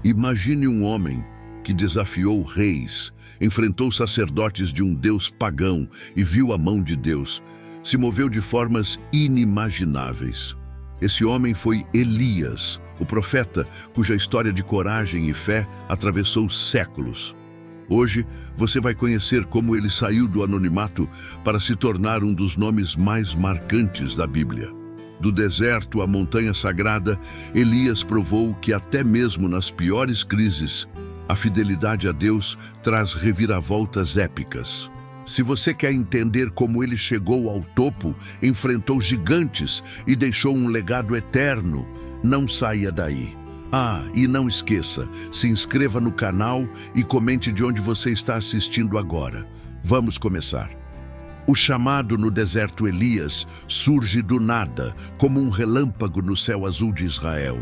Imagine um homem que desafiou reis, enfrentou sacerdotes de um Deus pagão e viu a mão de Deus. Se moveu de formas inimagináveis. Esse homem foi Elias, o profeta cuja história de coragem e fé atravessou séculos. Hoje, você vai conhecer como ele saiu do anonimato para se tornar um dos nomes mais marcantes da Bíblia. Do deserto à montanha sagrada, Elias provou que até mesmo nas piores crises, a fidelidade a Deus traz reviravoltas épicas. Se você quer entender como ele chegou ao topo, enfrentou gigantes e deixou um legado eterno, não saia daí. E não esqueça, se inscreva no canal e comente de onde você está assistindo agora. Vamos começar. O chamado no deserto Elias surge do nada, como um relâmpago no céu azul de Israel.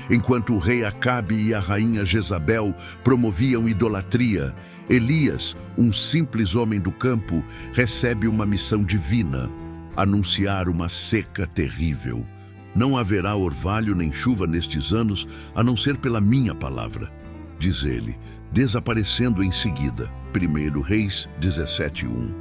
Enquanto o rei Acabe e a rainha Jezabel promoviam idolatria, Elias, um simples homem do campo, recebe uma missão divina: anunciar uma seca terrível. Não haverá orvalho nem chuva nestes anos, a não ser pela minha palavra, diz ele, desaparecendo em seguida. 1 Reis 17:1.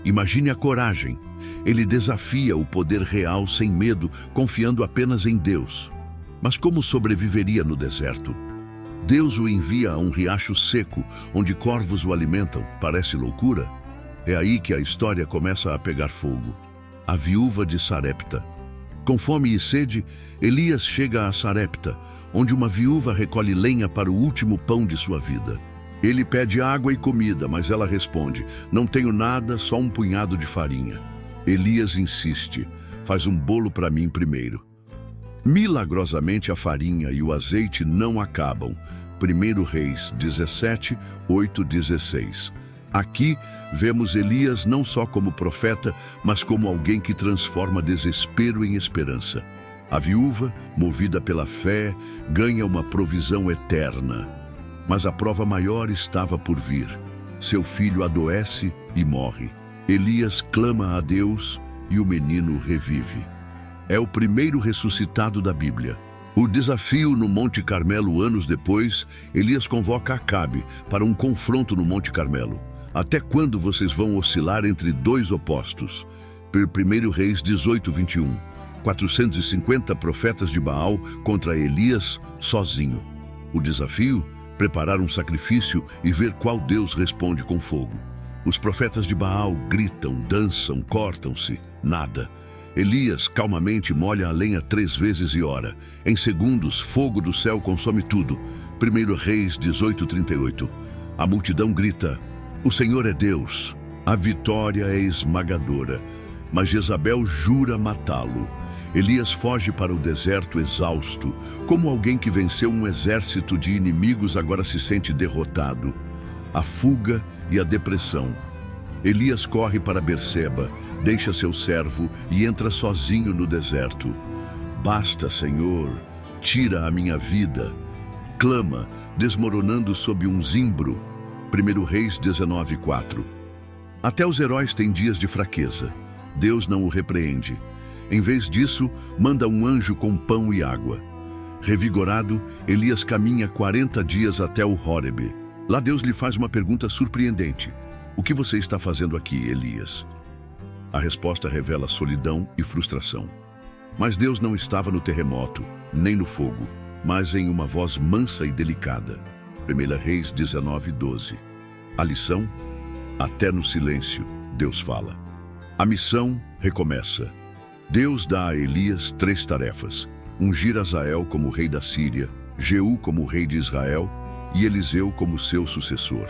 Imagine a coragem. Ele desafia o poder real sem medo, confiando apenas em Deus. Mas como sobreviveria no deserto? Deus o envia a um riacho seco, onde corvos o alimentam. Parece loucura? É aí que a história começa a pegar fogo. A viúva de Sarepta. Com fome e sede, Elias chega a Sarepta, onde uma viúva recolhe lenha para o último pão de sua vida. Ele pede água e comida, mas ela responde: não tenho nada, só um punhado de farinha. Elias insiste: faz um bolo para mim primeiro. Milagrosamente, a farinha e o azeite não acabam. 1 Reis 17, 8, 16. Aqui vemos Elias não só como profeta, mas como alguém que transforma desespero em esperança. A viúva, movida pela fé, ganha uma provisão eterna. Mas a prova maior estava por vir. Seu filho adoece e morre. Elias clama a Deus e o menino revive. É o primeiro ressuscitado da Bíblia. O desafio no Monte Carmelo anos depois, Elias convoca Acabe para um confronto no Monte Carmelo. Até quando vocês vão oscilar entre dois opostos? 1 Reis 18, 21. 450 profetas de Baal contra Elias sozinho. O desafio? Preparar um sacrifício e ver qual Deus responde com fogo. Os profetas de Baal gritam, dançam, cortam-se. Nada. Elias calmamente molha a lenha 3 vezes e ora. Em segundos, fogo do céu consome tudo. 1 Reis 18:38. A multidão grita: o Senhor é Deus. A vitória é esmagadora. Mas Jezabel jura matá-lo. Elias foge para o deserto exausto. Como alguém que venceu um exército de inimigos agora se sente derrotado. A fuga e a depressão. Elias corre para Berseba, deixa seu servo e entra sozinho no deserto. Basta, Senhor, tira a minha vida. Clama, desmoronando sob um zimbro. 1 Reis 19:4. Até os heróis têm dias de fraqueza. Deus não o repreende. Em vez disso, manda um anjo com pão e água. Revigorado, Elias caminha 40 dias até o Hórebe. Lá Deus lhe faz uma pergunta surpreendente: o que você está fazendo aqui, Elias? A resposta revela solidão e frustração. Mas Deus não estava no terremoto, nem no fogo, mas em uma voz mansa e delicada. 1 Reis 19:12. A lição? Até no silêncio, Deus fala. A missão recomeça. Deus dá a Elias 3 tarefas: ungir Azael como rei da Síria, Jeú como rei de Israel e Eliseu como seu sucessor.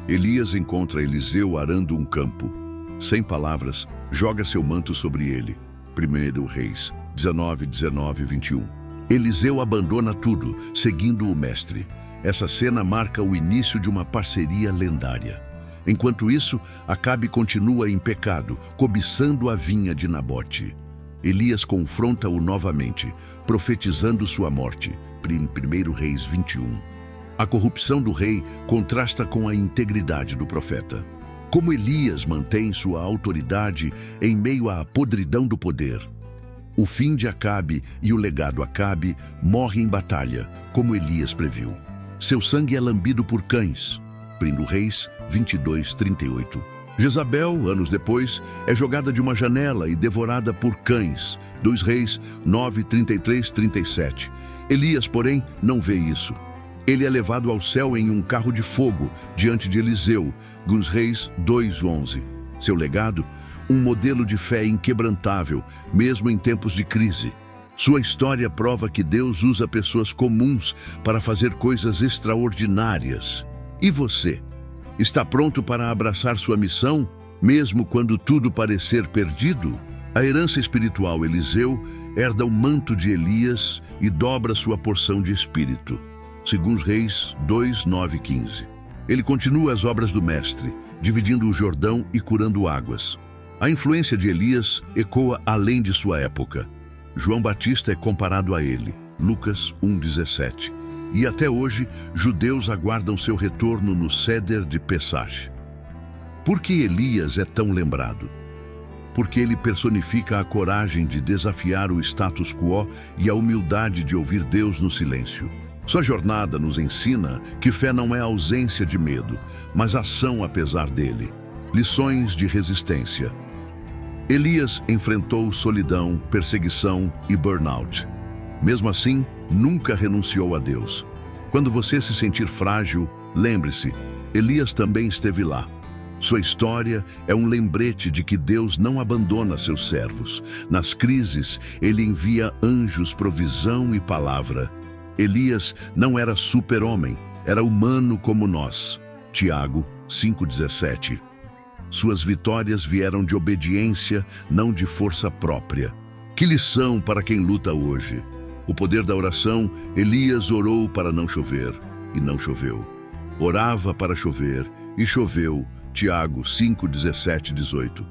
Elias encontra Eliseu arando um campo. Sem palavras, joga seu manto sobre ele. 1 Reis 19, 21. Eliseu abandona tudo, seguindo o mestre. Essa cena marca o início de uma parceria lendária. Enquanto isso, Acabe continua em pecado, cobiçando a vinha de Nabote. Elias confronta-o novamente, profetizando sua morte. 1 Reis 21. A corrupção do rei contrasta com a integridade do profeta. Como Elias mantém sua autoridade em meio à podridão do poder. O fim de Acabe e o legado Acabe morre em batalha, como Elias previu. Seu sangue é lambido por cães. 1 Reis 22:38. Jezabel, anos depois, é jogada de uma janela e devorada por cães. 2 Reis 9:33-37. Elias, porém, não vê isso. Ele é levado ao céu em um carro de fogo, diante de Eliseu. 2 Reis 2:11. Seu legado? Um modelo de fé inquebrantável, mesmo em tempos de crise. Sua história prova que Deus usa pessoas comuns para fazer coisas extraordinárias. E você? Está pronto para abraçar sua missão, mesmo quando tudo parecer perdido? A herança espiritual Eliseu herda o manto de Elias e dobra sua porção de espírito. 2 Reis 2:9-15. Ele continua as obras do mestre, dividindo o Jordão e curando águas. A influência de Elias ecoa além de sua época. João Batista é comparado a ele, Lucas 1:17. E até hoje, judeus aguardam seu retorno no Seder de Pessach. Por que Elias é tão lembrado? Porque ele personifica a coragem de desafiar o status quo e a humildade de ouvir Deus no silêncio. Sua jornada nos ensina que fé não é ausência de medo, mas ação apesar dele. Lições de resistência. Elias enfrentou solidão, perseguição e burnout. Mesmo assim, nunca renunciou a Deus. Quando você se sentir frágil, lembre-se, Elias também esteve lá. Sua história é um lembrete de que Deus não abandona seus servos. Nas crises, ele envia anjos, provisão e palavra. Elias não era super-homem, era humano como nós. Tiago 5:17. Suas vitórias vieram de obediência, não de força própria. Que lição para quem luta hoje! O poder da oração, Elias orou para não chover, e não choveu. Orava para chover, e choveu. Tiago 5:17-18.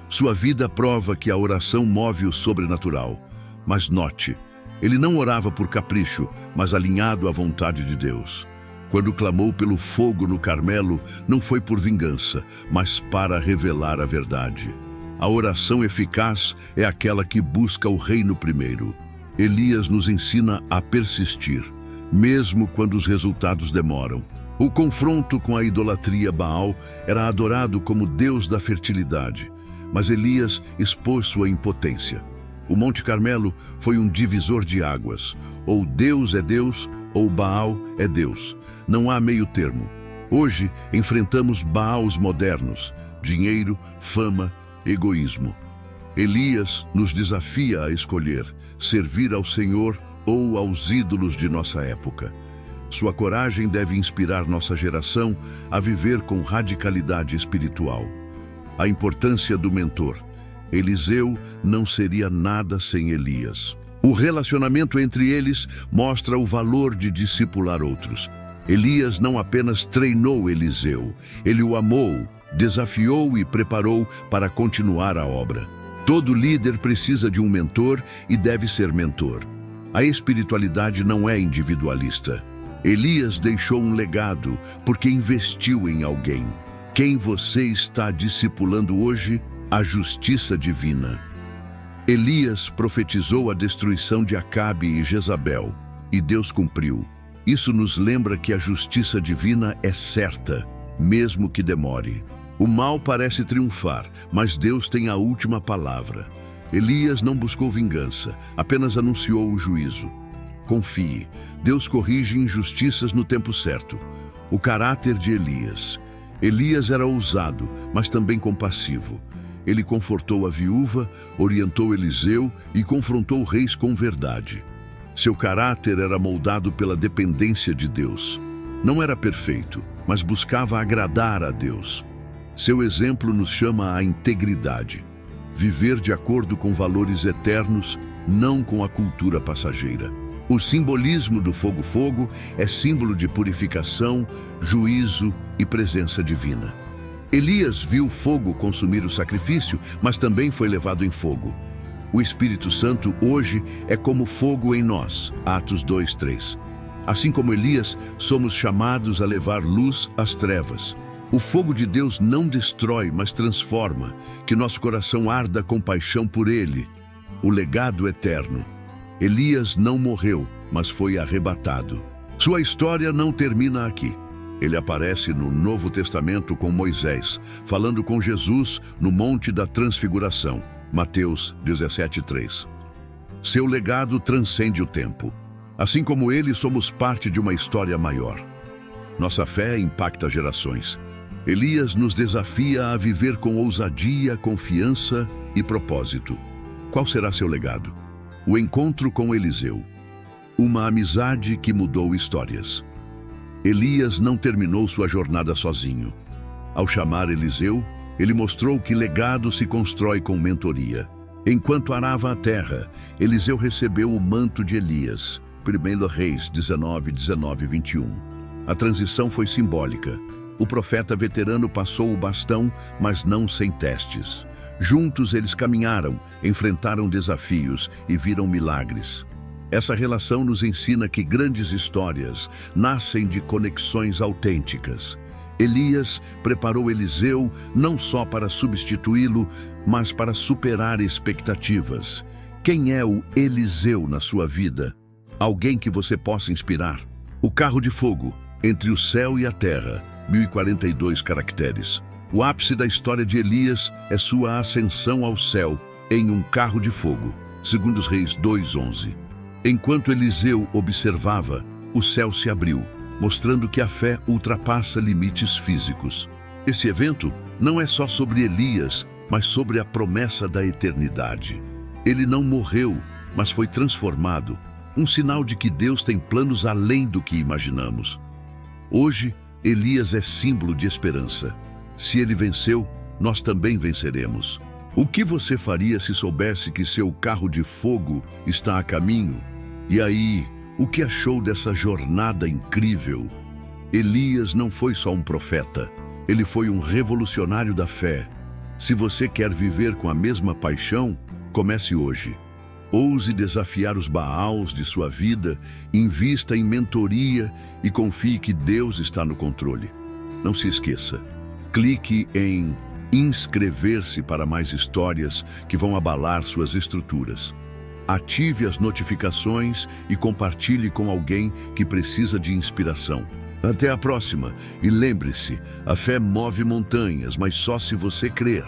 Sua vida prova que a oração move o sobrenatural. Mas note, ele não orava por capricho, mas alinhado à vontade de Deus. Quando clamou pelo fogo no Carmelo, não foi por vingança, mas para revelar a verdade. A oração eficaz é aquela que busca o reino primeiro. Elias nos ensina a persistir, mesmo quando os resultados demoram. O confronto com a idolatria Baal era adorado como deus da fertilidade, mas Elias expôs sua impotência. O Monte Carmelo foi um divisor de águas. Ou Deus é Deus, ou Baal é Deus. Não há meio termo. Hoje, enfrentamos Baals modernos, dinheiro, fama, egoísmo. Elias nos desafia a escolher servir ao Senhor ou aos ídolos de nossa época. Sua coragem deve inspirar nossa geração a viver com radicalidade espiritual. A importância do mentor. Eliseu não seria nada sem Elias. O relacionamento entre eles mostra o valor de discipular outros. Elias não apenas treinou Eliseu, ele o amou, desafiou e preparou para continuar a obra. Todo líder precisa de um mentor e deve ser mentor. A espiritualidade não é individualista. Elias deixou um legado porque investiu em alguém. Quem você está discipulando hoje? A justiça divina. Elias profetizou a destruição de Acabe e Jezabel, e Deus cumpriu. Isso nos lembra que a justiça divina é certa, mesmo que demore. O mal parece triunfar, mas Deus tem a última palavra. Elias não buscou vingança, apenas anunciou o juízo. Confie, Deus corrige injustiças no tempo certo. O caráter de Elias. Elias era ousado, mas também compassivo. Ele confortou a viúva, orientou Eliseu e confrontou reis com verdade. Seu caráter era moldado pela dependência de Deus. Não era perfeito, mas buscava agradar a Deus. Seu exemplo nos chama à integridade. Viver de acordo com valores eternos, não com a cultura passageira. O simbolismo do fogo é símbolo de purificação, juízo e presença divina. Elias viu fogo consumir o sacrifício, mas também foi levado em fogo. O Espírito Santo hoje é como fogo em nós, Atos 2:3. Assim como Elias, somos chamados a levar luz às trevas. O fogo de Deus não destrói, mas transforma, que nosso coração arda com paixão por Ele. O legado eterno. Elias não morreu, mas foi arrebatado. Sua história não termina aqui. Ele aparece no Novo Testamento com Moisés, falando com Jesus no Monte da Transfiguração, Mateus 17:3. Seu legado transcende o tempo. Assim como ele, somos parte de uma história maior. Nossa fé impacta gerações. Elias nos desafia a viver com ousadia, confiança e propósito. Qual será seu legado? O encontro com Eliseu. Uma amizade que mudou histórias. Elias não terminou sua jornada sozinho. Ao chamar Eliseu, ele mostrou que legado se constrói com mentoria. Enquanto arava a terra, Eliseu recebeu o manto de Elias. 1 Reis 19:19-21. A transição foi simbólica. O profeta veterano passou o bastão, mas não sem testes. Juntos eles caminharam, enfrentaram desafios e viram milagres. Essa relação nos ensina que grandes histórias nascem de conexões autênticas. Elias preparou Eliseu não só para substituí-lo, mas para superar expectativas. Quem é o Eliseu na sua vida? Alguém que você possa inspirar? O carro de fogo, entre o céu e a terra, 1042 caracteres. O ápice da história de Elias é sua ascensão ao céu em um carro de fogo, 2 Reis 2:11. Enquanto Eliseu observava, o céu se abriu, mostrando que a fé ultrapassa limites físicos. Esse evento não é só sobre Elias, mas sobre a promessa da eternidade. Ele não morreu, mas foi transformado, um sinal de que Deus tem planos além do que imaginamos. Hoje, Elias é símbolo de esperança. Se ele venceu, nós também venceremos. O que você faria se soubesse que seu carro de fogo está a caminho? E aí, o que achou dessa jornada incrível? Elias não foi só um profeta, ele foi um revolucionário da fé. Se você quer viver com a mesma paixão, comece hoje. Ouse desafiar os Baals de sua vida, invista em mentoria e confie que Deus está no controle. Não se esqueça, clique em inscrever-se para mais histórias que vão abalar suas estruturas. Ative as notificações e compartilhe com alguém que precisa de inspiração. Até a próxima e lembre-se, a fé move montanhas, mas só se você crer.